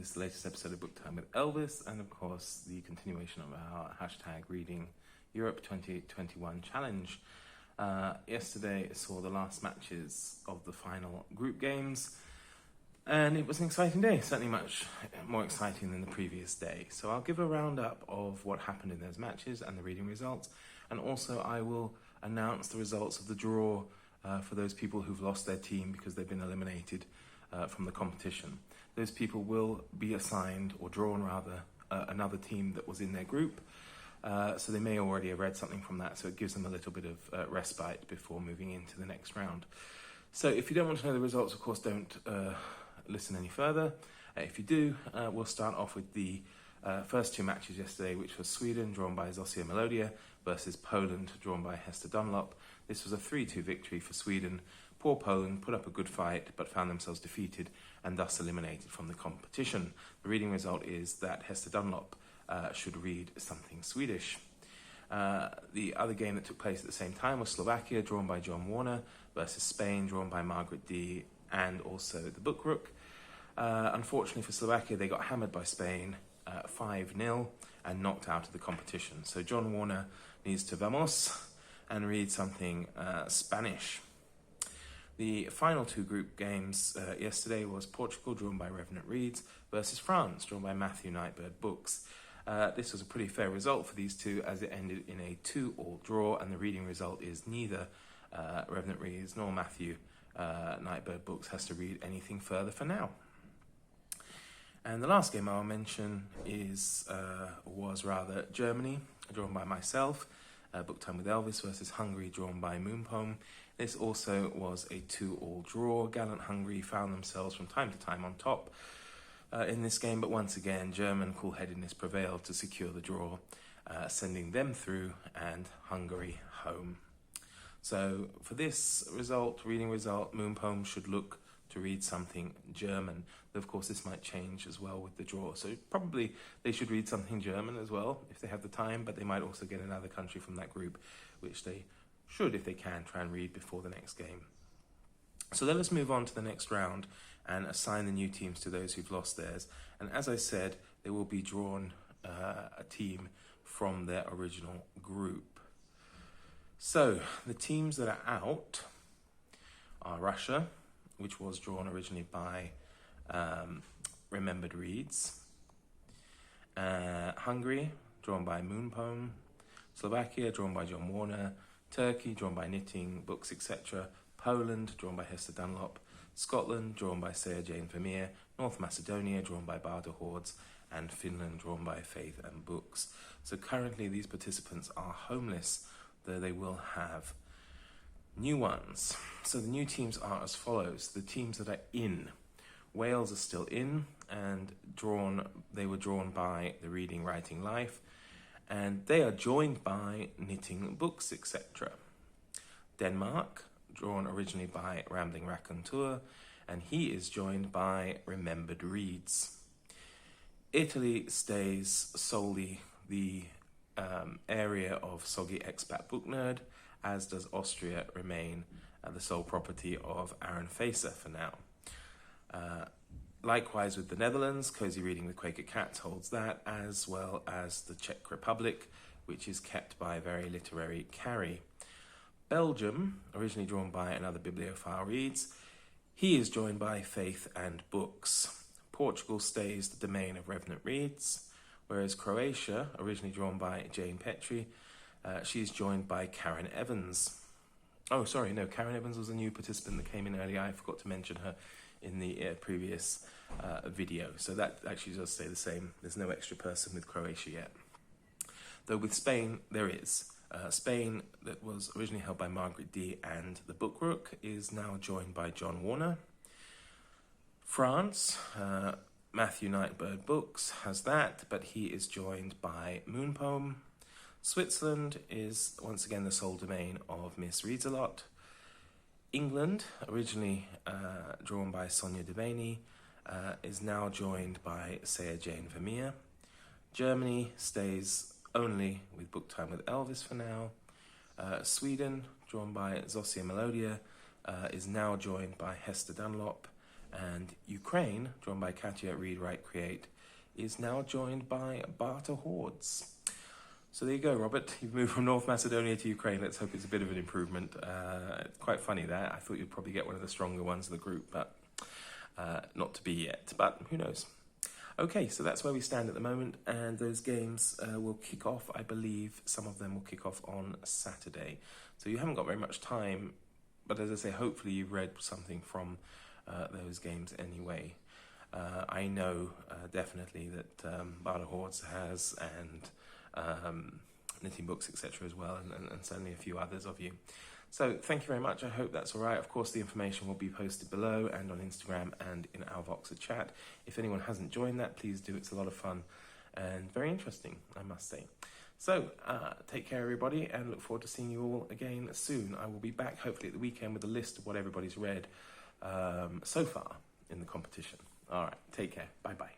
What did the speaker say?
This is the latest episode of Booktime with Elvis, and of course the continuation of our hashtag Reading Europe 2021 challenge. Yesterday saw the last matches of the final group games, and it was an exciting day, certainly much more exciting than the previous day. So I'll give a roundup of what happened in those matches and the reading results, and also I will announce the results of the draw for those people who've lost their team because they've been eliminated from the competition. Those people will be assigned, or drawn rather, another team that was in their group. So they may already have read something from that, so it gives them a little bit of respite before moving into the next round. So if you don't want to know the results, of course, don't listen any further. If you do, we'll start off with the first two matches yesterday, which was Sweden, drawn by Zofia Melodia, versus Poland, drawn by Hester Dunlop. This was a 3-2 victory for Sweden. Poor Poland put up a good fight, but found themselves defeated and thus eliminated from the competition. The reading result is that Hester Dunlop should read something Swedish. The other game that took place at the same time was Slovakia, drawn by John Warner, versus Spain, drawn by Margaret D. and also the Book Rook. Unfortunately for Slovakia, they got hammered by Spain 5-0 and knocked out of the competition. So John Warner needs to vamos and read something Spanish. The final two group games yesterday was Portugal, drawn by Revenant Reads, versus France, drawn by Matthew Nightbird Books. This was a pretty fair result for these two, as it ended in a 2-2 draw, and the reading result is neither Revenant Reads nor Matthew Nightbird Books has to read anything further for now. And the last game I'll mention was Germany, drawn by myself, Booktime with Elvis, versus Hungary, drawn by Moonpome. This also was a 2-2 draw. Gallant Hungary found themselves from time to time on top in this game, but once again, German coolheadedness prevailed to secure the draw, sending them through and Hungary home. So for this reading result, Moonpome should look to read something German. But of course, this might change as well with the draw. So probably they should read something German as well if they have the time, but they might also get another country from that group, which they should, if they can, try and read before the next game. So let us move on to the next round and assign the new teams to those who've lost theirs. And as I said, they will be drawn a team from their original group. So the teams that are out are Russia, which was drawn originally by Remembered Reads, Hungary, drawn by Moonpome, Slovakia, drawn by John Warner, Turkey, drawn by Knitting Books, etc., Poland, drawn by Hester Dunlop, Scotland, drawn by Sarah Jane Vermeer, North Macedonia, drawn by Barda Hordes, and Finland, drawn by Faith and Books. So currently these participants are homeless, though they will have new ones. So the new teams are as follows. The teams that are in. Wales are still in, and they were drawn by The Reading Writing Life, and they are joined by Knitting Books, etc. Denmark, drawn originally by Rambling Raconteur, and he is joined by Remembered Reads. Italy stays solely the area of Soggy Expat Book Nerd, as does Austria remain the sole property of Aaron Facer for now. Likewise with the Netherlands, Cozy Reading with Quaker Cats holds that, as well as the Czech Republic, which is kept by Very Literary Carrie. Belgium, originally drawn by Another Bibliophile Reads, he is joined by Faith and Books. Portugal stays the domain of Revenant Reads, whereas Croatia, originally drawn by Jane Petrie, she's joined by Karen Evans. Oh, sorry, no, Karen Evans was a new participant that came in earlier. I forgot to mention her in the previous video. So that actually does stay the same. There's no extra person with Croatia yet. Though with Spain, there is. Spain, that was originally held by Margaret D. and the Book Rook, is now joined by John Warner. France, Matthew Nightbird Books has that, but he is joined by Moonpome. Switzerland is once again the sole domain of Miss Reads a Lot. England, originally drawn by Sonia Devaney, is now joined by Sarah Jane Vermeer. Germany stays only with Booktime with Elvis for now. Sweden, drawn by Zofia Melodia, is now joined by Hester Dunlop, And Ukraine, drawn by Katya Read Write Create, is now joined by Barter Hordes. So there you go, Robert. You've moved from North Macedonia to Ukraine. Let's hope it's a bit of an improvement. It's quite funny there. I thought you'd probably get one of the stronger ones of the group, but not to be yet. But who knows? Okay, so that's where we stand at the moment, and those games will kick off. I believe some of them will kick off on Saturday. So you haven't got very much time, but as I say, hopefully you've read something from those games anyway. I know definitely that Barter Hordes has, and Knitting Books, etc. as well, and certainly a few others of you. So thank you very much. I hope that's all right. Of course, the information will be posted below and on Instagram and in our Voxer chat. If anyone hasn't joined that, please do. It's a lot of fun and very interesting, I must say. So take care, everybody, and look forward to seeing you all again soon. I will be back, hopefully, at the weekend with a list of what everybody's read so far in the competition. All right, take care. Bye-bye.